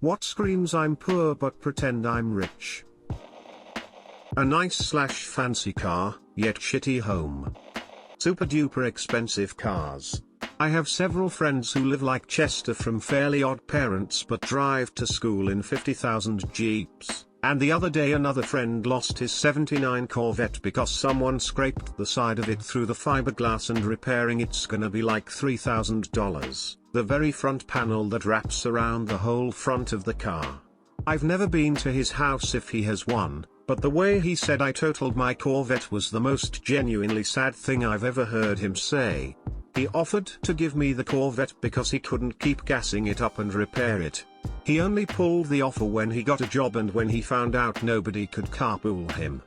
What screams I'm poor but pretend I'm rich? A nice/fancy car, yet shitty home. Super duper expensive cars. I have several friends who live like Chester from fairly odd parents but drive to school in 50,000 Jeeps. And the other day another friend lost his '79 Corvette because someone scraped the side of it through the fiberglass, and repairing it's gonna be like $3,000. The very front panel that wraps around the whole front of the car. I've never been to his house if he has one, but the way he said I totaled my Corvette was the most genuinely sad thing I've ever heard him say. He offered to give me the Corvette because he couldn't keep gassing it up and repair it. He only pulled the offer when he got a job and when he found out nobody could carpool him.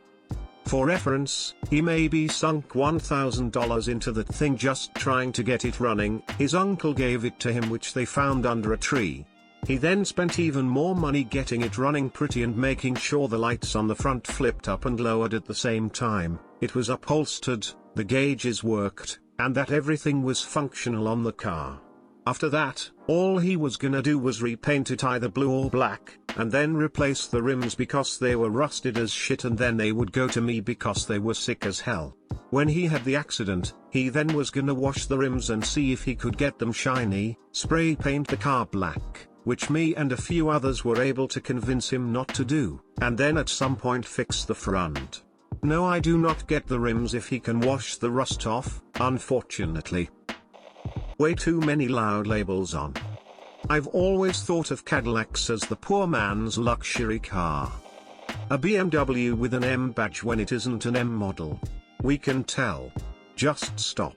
For reference, he maybe sunk $1,000 into that thing just trying to get it running. His uncle gave it to him, which they found under a tree. He then spent even more money getting it running pretty and making sure the lights on the front flipped up and lowered at the same time, it was upholstered, the gauges worked, and that everything was functional on the car. After that, all he was gonna do was repaint it either blue or black, and then replace the rims because they were rusted as shit, and then they would go to me because they were sick as hell. When he had the accident, he then was gonna wash the rims and see if he could get them shiny, spray paint the car black, which me and a few others were able to convince him not to do, and then at some point fix the front. No, I do not get the rims if he can wash the rust off, unfortunately. Way too many loud labels on. I've always thought of Cadillacs as the poor man's luxury car. A BMW with an M badge when it isn't an M model. We can tell. Just stop.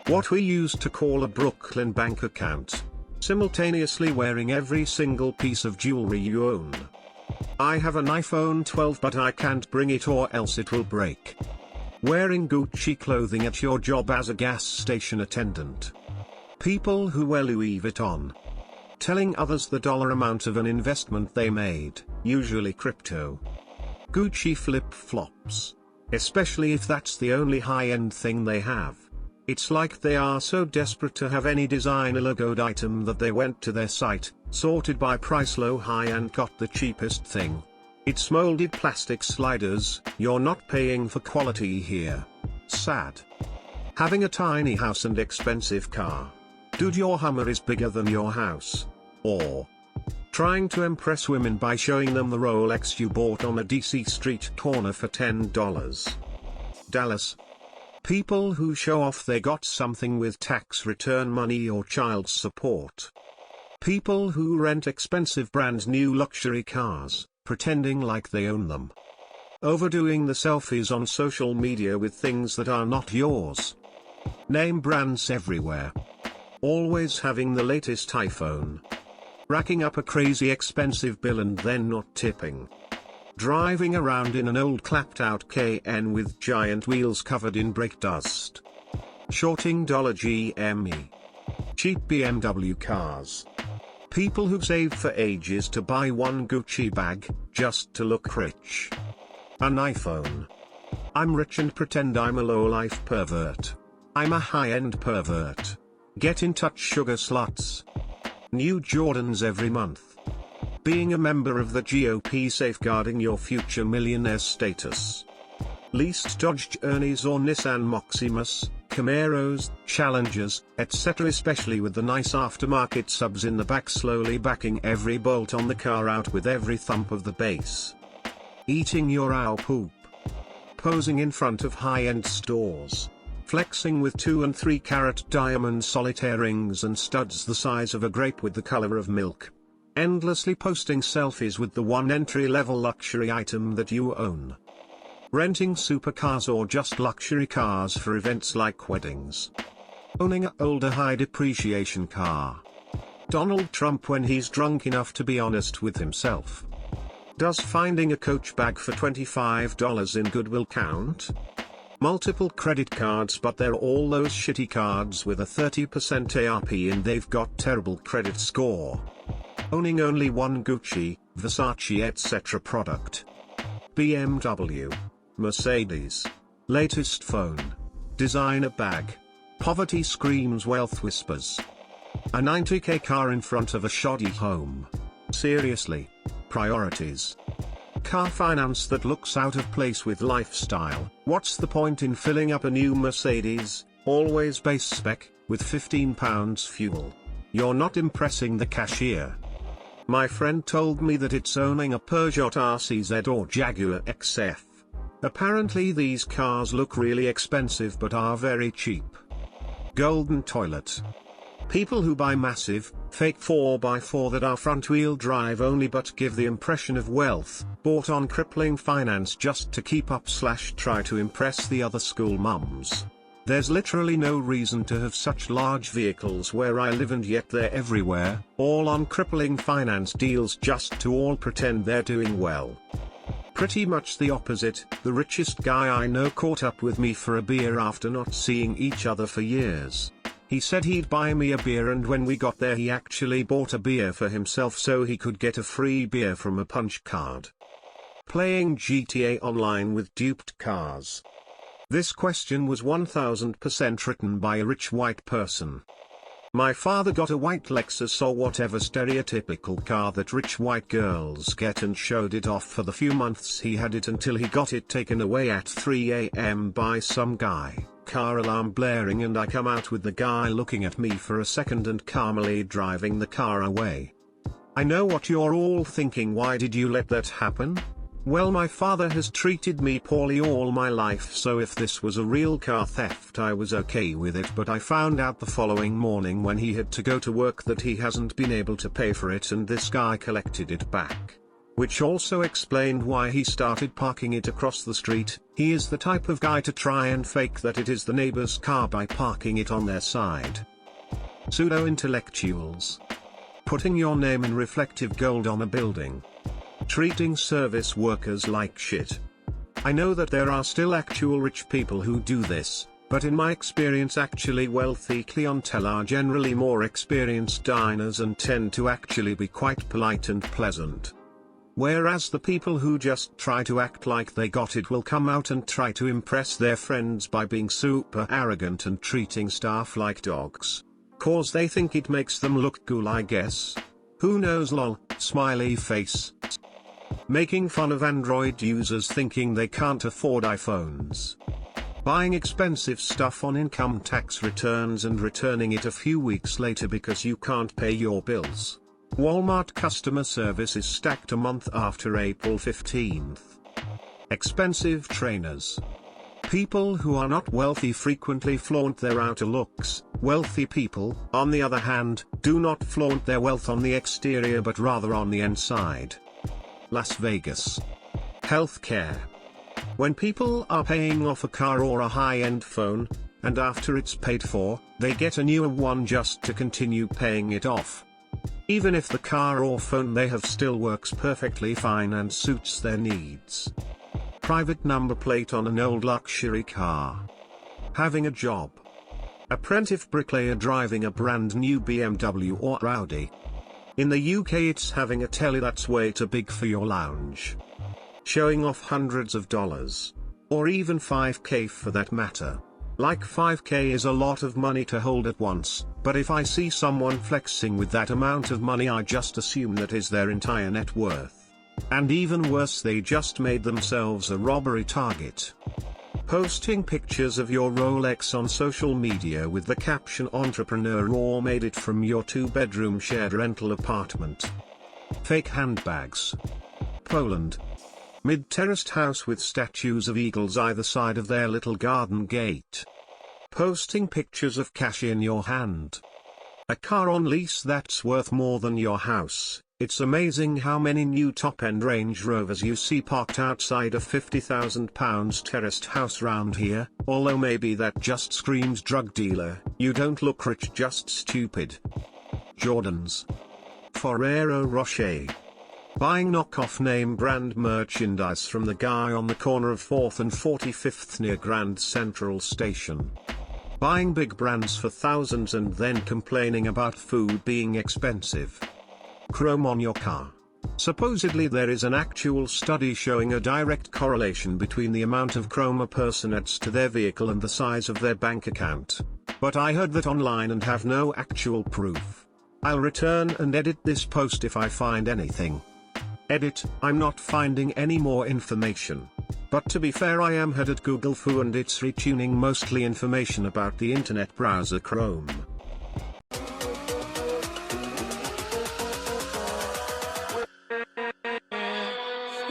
What we used to call a Brooklyn bank account. Simultaneously wearing every single piece of jewelry you own. I have an iPhone 12 but I can't bring it or else it will break. Wearing Gucci clothing at your job as a gas station attendant. People who wear Louis Vuitton. Telling others the dollar amount of an investment they made, usually crypto. Gucci flip-flops. Especially if that's the only high-end thing they have. It's like they are so desperate to have any designer logoed item that they went to their site, sorted by price low high and got the cheapest thing. It's molded plastic sliders, you're not paying for quality here. Sad. Having a tiny house and expensive car. Dude, your Hummer is bigger than your house. Or trying to impress women by showing them the Rolex you bought on a DC street corner for $10. Dallas. People who show off they got something with tax return money or child support. People who rent expensive brand new luxury cars, pretending like they own them. Overdoing the selfies on social media with things that are not yours. Name brands everywhere. Always having the latest iPhone. Racking up a crazy expensive bill and then not tipping. Driving around in an old clapped out KN with giant wheels covered in brake dust. Shorting $GME. Cheap BMW cars. People who've saved for ages to buy one Gucci bag, just to look rich. An iPhone. I'm rich and pretend I'm a low-life pervert. I'm a high-end pervert. Get in touch, sugar sluts. New Jordans every month. Being a member of the GOP safeguarding your future millionaire status. Leased Dodge Journeys or Nissan Maximus, Camaros, Challengers, etc., especially with the nice aftermarket subs in the back, slowly backing every bolt on the car out with every thump of the bass. Eating your owl poop. Posing in front of high-end stores. Flexing with 2 and 3 carat diamond solitaire rings and studs the size of a grape with the color of milk. Endlessly posting selfies with the one entry-level luxury item that you own. Renting supercars or just luxury cars for events like weddings. Owning an older high depreciation car. Donald Trump when he's drunk enough to be honest with himself. Does finding a Coach bag for $25 in Goodwill count? Multiple credit cards, but they're all those shitty cards with a 30% ARP and they've got terrible credit score. Owning only one Gucci, Versace etc. product. BMW. Mercedes. Latest phone. Designer bag. Poverty screams, wealth whispers. A $90K car in front of a shoddy home. Seriously. Priorities. Car finance that looks out of place with lifestyle. What's the point in filling up a new Mercedes, always base spec, with £15 fuel? You're not impressing the cashier. My friend told me that it's owning a Peugeot RCZ or Jaguar XF. Apparently these cars look really expensive but are very cheap. Golden toilet. People who buy massive, fake 4x4 that are front-wheel drive only but give the impression of wealth, bought on crippling finance just to keep up/try to impress the other school mums. There's literally no reason to have such large vehicles where I live, and yet they're everywhere, all on crippling finance deals just to all pretend they're doing well. Pretty much the opposite. The richest guy I know caught up with me for a beer after not seeing each other for years. He said he'd buy me a beer, and when we got there he actually bought a beer for himself so he could get a free beer from a punch card. Playing GTA Online with duped cars. This question was 1000% written by a rich white person. My father got a white Lexus or whatever stereotypical car that rich white girls get, and showed it off for the few months he had it until he got it taken away at 3 AM by some guy. Car alarm blaring, and I come out with the guy looking at me for a second and calmly driving the car away. I know what you're all thinking: why did you let that happen? Well, my father has treated me poorly all my life, so if this was a real car theft I was okay with it, but I found out the following morning when he had to go to work that he hasn't been able to pay for it, and this guy collected it back. Which also explained why he started parking it across the street. He is the type of guy to try and fake that it is the neighbor's car by parking it on their side. Pseudo-intellectuals. Putting your name in reflective gold on a building. Treating service workers like shit. I know that there are still actual rich people who do this, but in my experience actually wealthy clientele are generally more experienced diners and tend to actually be quite polite and pleasant. Whereas the people who just try to act like they got it will come out and try to impress their friends by being super arrogant and treating staff like dogs. Cause they think it makes them look cool, I guess. Who knows, lol, smiley face. Making fun of Android users thinking they can't afford iPhones. Buying expensive stuff on income tax returns and returning it a few weeks later because you can't pay your bills. Walmart customer service is stacked a month after April 15th. Expensive trainers. People who are not wealthy frequently flaunt their outer looks. Wealthy people, on the other hand, do not flaunt their wealth on the exterior but rather on the inside. Las Vegas. Healthcare. When people are paying off a car or a high-end phone, and after it's paid for, they get a newer one just to continue paying it off. Even if the car or phone they have still works perfectly fine and suits their needs. Private number plate on an old luxury car. Having a job. Apprentice bricklayer driving a brand new BMW or Audi. In the UK it's having a telly that's way too big for your lounge. Showing off hundreds of dollars. Or even 5k for that matter. Like 5k is a lot of money to hold at once, but if I see someone flexing with that amount of money I just assume that is their entire net worth. And even worse, they just made themselves a robbery target. Posting pictures of your Rolex on social media with the caption "entrepreneur" or "made it from your 2-bedroom shared rental apartment." Fake handbags. Poland. Mid-terraced house with statues of eagles either side of their little garden gate. Posting pictures of cash in your hand. A car on lease that's worth more than your house. It's amazing how many new top-end Range Rovers you see parked outside a £50,000 terraced house round here, although maybe that just screams drug dealer. You don't look rich, just stupid. Jordans. Ferrero Rocher. Buying knockoff name brand merchandise from the guy on the corner of 4th and 45th near Grand Central Station. Buying big brands for thousands and then complaining about food being expensive. Chrome on your car. Supposedly there is an actual study showing a direct correlation between the amount of chrome a person adds to their vehicle and the size of their bank account. But I heard that online and have no actual proof. I'll return and edit this post if I find anything. Edit, I'm not finding any more information. But to be fair, I am head at Google Foo and it's retuning mostly information about the internet browser Chrome.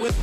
With